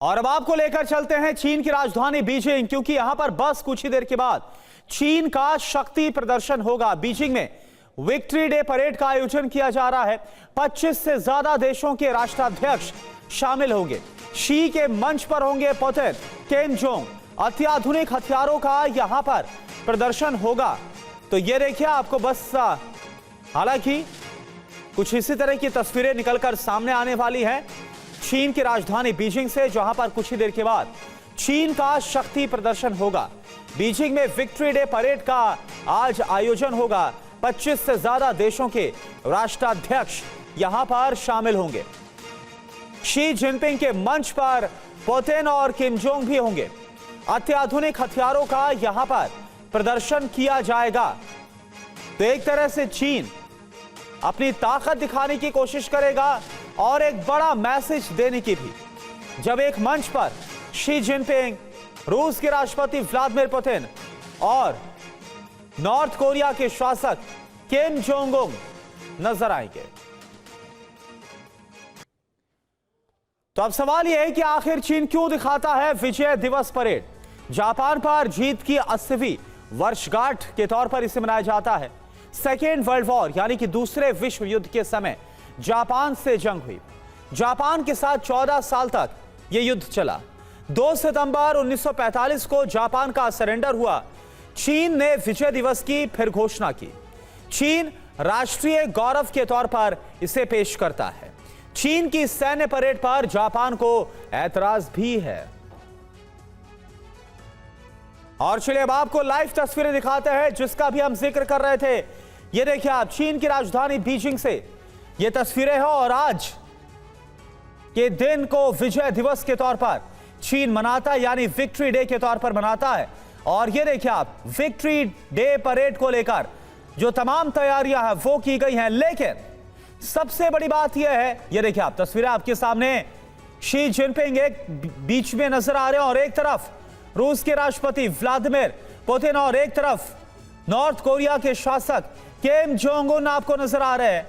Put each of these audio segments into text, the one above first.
और अब आपको लेकर चलते हैं चीन की राजधानी बीजिंग, क्योंकि यहां पर बस कुछ ही देर के बाद चीन का शक्ति प्रदर्शन होगा। बीजिंग में विक्ट्री डे परेड का आयोजन किया जा रहा है। 25 से ज्यादा देशों के राष्ट्राध्यक्ष शामिल होंगे। शी के मंच पर होंगे पुतिन, किम जोंग। अत्याधुनिक हथियारों का यहां पर प्रदर्शन होगा। तो ये देखिए आपको बस हालांकि कुछ इसी तरह की तस्वीरें निकलकर सामने आने वाली हैं चीन की राजधानी बीजिंग से, जहां पर कुछ ही देर के बाद चीन का शक्ति प्रदर्शन होगा। बीजिंग में विक्ट्री डे परेड का आज आयोजन होगा। 25 से ज्यादा देशों के राष्ट्राध्यक्ष यहां पर शामिल होंगे। शी जिनपिंग के मंच पर पुतिन और किम जोंग भी होंगे। अत्याधुनिक हथियारों का यहां पर प्रदर्शन किया जाएगा। तो एक तरह से चीन अपनी ताकत दिखाने की कोशिश करेगा और एक बड़ा मैसेज देने की भी, जब एक मंच पर शी जिनपिंग, रूस के राष्ट्रपति व्लादिमीर पुतिन और नॉर्थ कोरिया के शासक किम जोंग उन नजर आएंगे। तो अब सवाल यह है कि आखिर चीन क्यों दिखाता है विजय दिवस परेड। जापान पर जीत की 80वीं वर्षगांठ के तौर पर इसे मनाया जाता है। सेकेंड वर्ल्ड वॉर यानी कि दूसरे विश्व युद्ध के समय जापान से जंग हुई। जापान के साथ 14 साल तक यह युद्ध चला। 2 सितंबर 1945 को जापान का सरेंडर हुआ। चीन ने विजय दिवस की फिर घोषणा की। चीन राष्ट्रीय गौरव के तौर पर इसे पेश करता है। चीन की सैन्य परेड पर जापान को ऐतराज भी है। और चलिए अब आपको लाइव तस्वीरें दिखाते हैं जिसका भी हम जिक्र कर रहे थे। ये देखिए आप, चीन की राजधानी बीजिंग से ये तस्वीरें हैं और आज के दिन को विजय दिवस के तौर पर चीन मनाता है, यानी विक्ट्री डे के तौर पर मनाता है। और ये देखिए आप, विक्ट्री डे परेड को लेकर जो तमाम तैयारियां हैं वो की गई हैं, लेकिन सबसे बड़ी बात यह है, ये देखिए आप तस्वीरें आपके सामने, शी जिनपिंग एक बीच में नजर आ रहे हैं और एक तरफ रूस के राष्ट्रपति व्लादिमीर पुतिन और एक तरफ नॉर्थ कोरिया के शासक किम जोंग उन आपको नजर आ रहे हैं।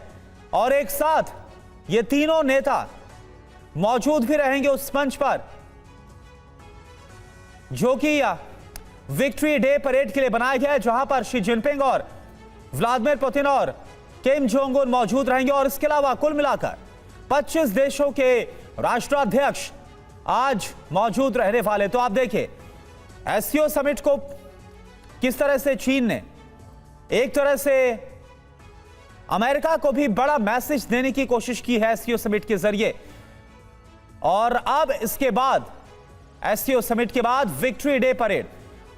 और एक साथ ये तीनों नेता मौजूद भी रहेंगे उस मंच पर जो कि विक्ट्री डे परेड के लिए बनाया गया है, जहां पर शी जिनपिंग और व्लादिमीर पुतिन और किम जोंग उन मौजूद रहेंगे। और इसके अलावा कुल मिलाकर 25 देशों के राष्ट्राध्यक्ष आज मौजूद रहने वाले। तो आप देखिए एससीओ समिट को किस तरह से चीन ने एक तरह से अमेरिका को भी बड़ा मैसेज देने की कोशिश की है एससीओ समिट के जरिए। और अब इसके बाद एससीओ समिट के बाद विक्ट्री डे परेड।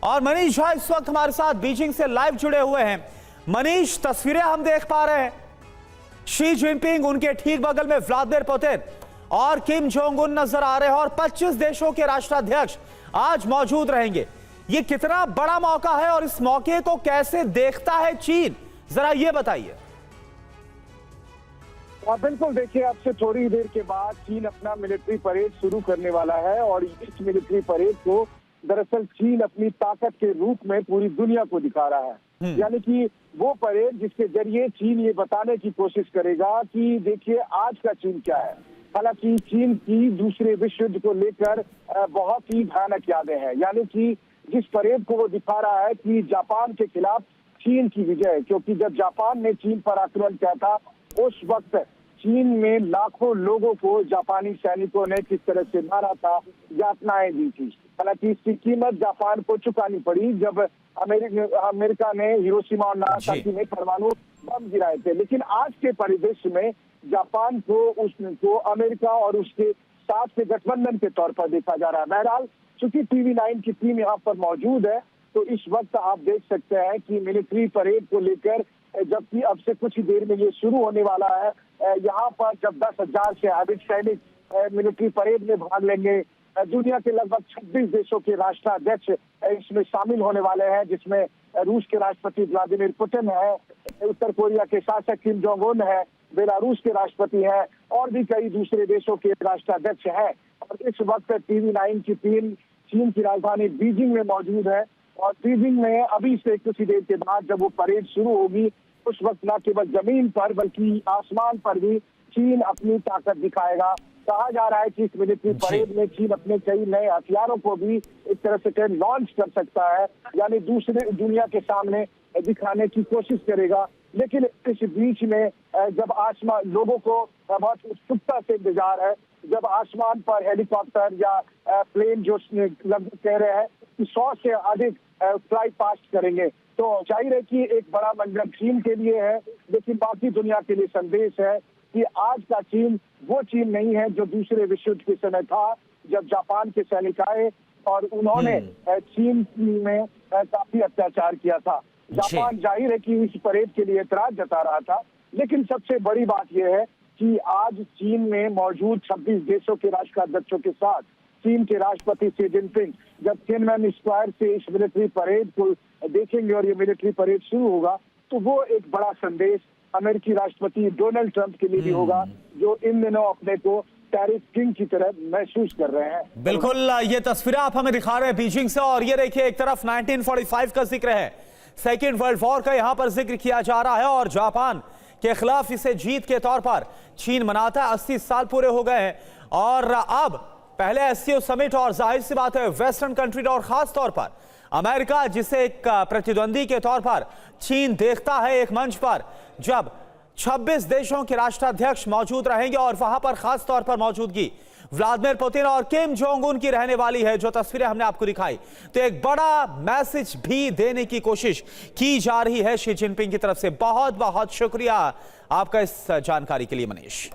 और मनीष झा इस वक्त हमारे साथ बीजिंग से लाइव जुड़े हुए हैं। मनीष, तस्वीरें हम देख पा रहे हैं, शी जिनपिंग, उनके ठीक बगल में व्लादिमीर पुतिन और किम जोंग उन नजर आ रहे हैं और 25 देशों के राष्ट्राध्यक्ष आज मौजूद रहेंगे। ये कितना बड़ा मौका है और इस मौके को कैसे देखता है चीन, जरा ये बताइए। बिल्कुल, देखिए आपसे थोड़ी देर के बाद चीन अपना मिलिट्री परेड शुरू करने वाला है और इस मिलिट्री परेड को दरअसल चीन अपनी ताकत के रूप में पूरी दुनिया को दिखा रहा है। यानी कि वो परेड जिसके जरिए चीन ये बताने की कोशिश करेगा कि देखिए आज का चीन क्या है। हालांकि चीन की दूसरे विश्व युद्ध को लेकर बहुत ही भयानक यादें हैं। यानी कि जिस परेड को वो दिखा रहा है कि जापान के खिलाफ चीन की विजय, क्योंकि जब जापान ने चीन पर आक्रमण किया था उस वक्त चीन में लाखों लोगों को जापानी सैनिकों ने किस तरह से मारा था, यातनाएं दी थी। हालांकि इसकी कीमत जापान को चुकानी पड़ी जब अमेरिका ने हिरोशिमा और नागासाकी में परमाणु बम गिराए थे। लेकिन आज के परिदृश्य में जापान को अमेरिका और उसके साथ के गठबंधन के तौर पर देखा जा रहा है। बहरहाल चूंकि टीवी 9 की टीम यहाँ पर मौजूद है तो इस वक्त आप देख सकते हैं कि मिलिट्री परेड को लेकर, जबकि अब से कुछ ही देर में ये शुरू होने वाला है, यहाँ पर जब 10,000 से अधिक सैनिक मिलिट्री परेड में भाग लेंगे। दुनिया के लगभग 26 देशों के राष्ट्राध्यक्ष इसमें शामिल होने वाले हैं, जिसमें रूस के राष्ट्रपति व्लादिमीर पुतिन है, उत्तर कोरिया के शासक किम जोंग उन है, बेलारूस के राष्ट्रपति हैं और भी कई दूसरे देशों के राष्ट्राध्यक्ष हैं। और इस वक्त टीवी 9 की टीम चीन की राजधानी बीजिंग में मौजूद है और बीजिंग में अभी से कुछ ही देर के बाद जब वो परेड शुरू होगी उस वक्त न केवल जमीन पर बल्कि आसमान पर भी चीन अपनी ताकत दिखाएगा कहा जा रहा है कि इस मिलिट्री परेड में चीन अपने कई नए हथियारों को भी एक तरह से लॉन्च कर सकता है, यानी दूसरे दुनिया के सामने दिखाने की कोशिश करेगा। लेकिन इस बीच में जब आसमान, लोगों को बहुत उत्सुकता से इंतजार है, जब आसमान पर हेलीकॉप्टर या प्लेन जो लगभग कह रहे हैं कि 100 से अधिक फ्लाई पास्ट करेंगे, तो जाहिर है कि एक बड़ा मंजर चीन के लिए है, लेकिन बाकी दुनिया के लिए संदेश है कि आज का चीन वो चीन नहीं है जो दूसरे विश्व युद्ध के समय था, जब जापान के सैनिक आए और उन्होंने चीन में काफी अत्याचार किया था। जापान जाहिर है कि इस परेड के लिए एतराज जता रहा था, लेकिन सबसे बड़ी बात यह है कि आज चीन में मौजूद 26 देशों के राष्ट्राध्यक्षों के साथ चीन के राष्ट्रपति शी जिनपिंग जब तिएननमेन स्क्वायर से इस मिलिट्री परेड को देखेंगे और ये मिलिट्री परेड शुरू होगा, तो वो एक बड़ा संदेश अमेरिकी राष्ट्रपति डोनाल्ड ट्रंप के लिए भी होगा, जो इन दिनों अपने को टैरिफ किंग की तरह महसूस कर रहे हैं। बिल्कुल, ये तस्वीरें आप हमें दिखा रहे हैं बीजिंग से, और ये देखिए एक तरफ 1945 का जिक्र है, सेकेंड वर्ल्ड वॉर का यहाँ पर जिक्र किया जा रहा है, और जापान के खिलाफ इसे जीत के तौर पर चीन मनाता है। 80 साल पूरे हो गए हैं, और अब पहले एससीओ समिट, और जाहिर सी बात है वेस्टर्न कंट्री और खास तौर पर अमेरिका, जिसे एक प्रतिद्वंदी के तौर पर चीन देखता है एक मंच पर, जब 26 देशों के राष्ट्राध्यक्ष मौजूद रहेंगे और वहां पर खास तौर पर मौजूदगी व्लादिमीर पुतिन और किम जोंग उन की रहने वाली है, जो तस्वीरें हमने आपको दिखाई, तो एक बड़ा मैसेज भी देने की कोशिश की जा रही है शी जिनपिंग की तरफ से। बहुत बहुत शुक्रिया आपका इस जानकारी के लिए मनीष।